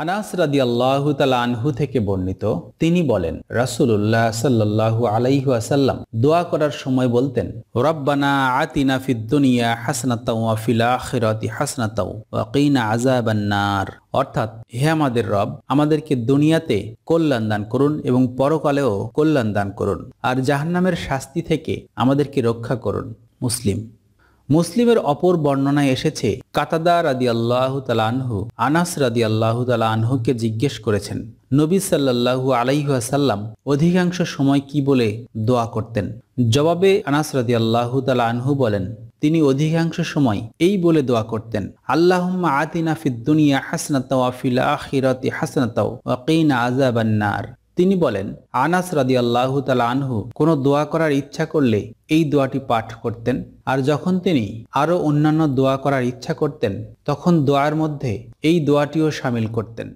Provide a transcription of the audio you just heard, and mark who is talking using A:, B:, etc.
A: আনাস রাদিয়াল্লাহু তাআলা আনহু থেকে বর্ণিত, তিনি বলেন, রাসূলুল্লাহ সাল্লাল্লাহু আলাইহি ওয়াসাল্লাম দোয়া করার সময় বলতেন, রব্বানা আতিনা ফিদ দুনিয়া হাসানাতাও ওয়া ফিল আখিরাতি হাসানাতাও ওয়া কিনা আযাবান নার। অর্থাৎ, হে আমাদের রব, আমাদেরকে দুনিয়াতে কল্যাণ দান করুন এবং পরকালেও কল্যাণ দান করুন, আর জাহান্নামের শাস্তি থেকে আমাদেরকে রক্ষা করুন। মুসলিমের অপর বর্ণনায় এসেছে, কাতাদা রাদিয়াল্লাহু তাআলা আনহু আনাস রাদিয়াল্লাহু তাআলা আনহুকে জিজ্ঞেস করেছেন, নবী সাল্লাল্লাহু আলাইহি ওয়াসাল্লাম অধিকাংশ সময় কি বলে দোয়া করতেন? জবাবে আনাস রাদিয়াল্লাহু তাআলা আনহু বলেন, তিনি অধিকাংশ সময় এই বলে দোয়া করতেন, আল্লাহুম্মা আতিনা ফিদ দুনিয়া হাসানাতাও ওয়া ফিল আখিরাতি হাসানাতাও ওয়া কিনা আযাবান নার। তিনি বলেন, আনাস রাদিয়াল্লাহু তাআলা আনহু কোনো দোয়া করার ইচ্ছা করলে এই দোয়াটি পাঠ করতেন, আর যখন তিনি আরও অন্যান্য দোয়া করার ইচ্ছা করতেন তখন দোয়ার মধ্যে এই দোয়াটিও শামিল করতেন।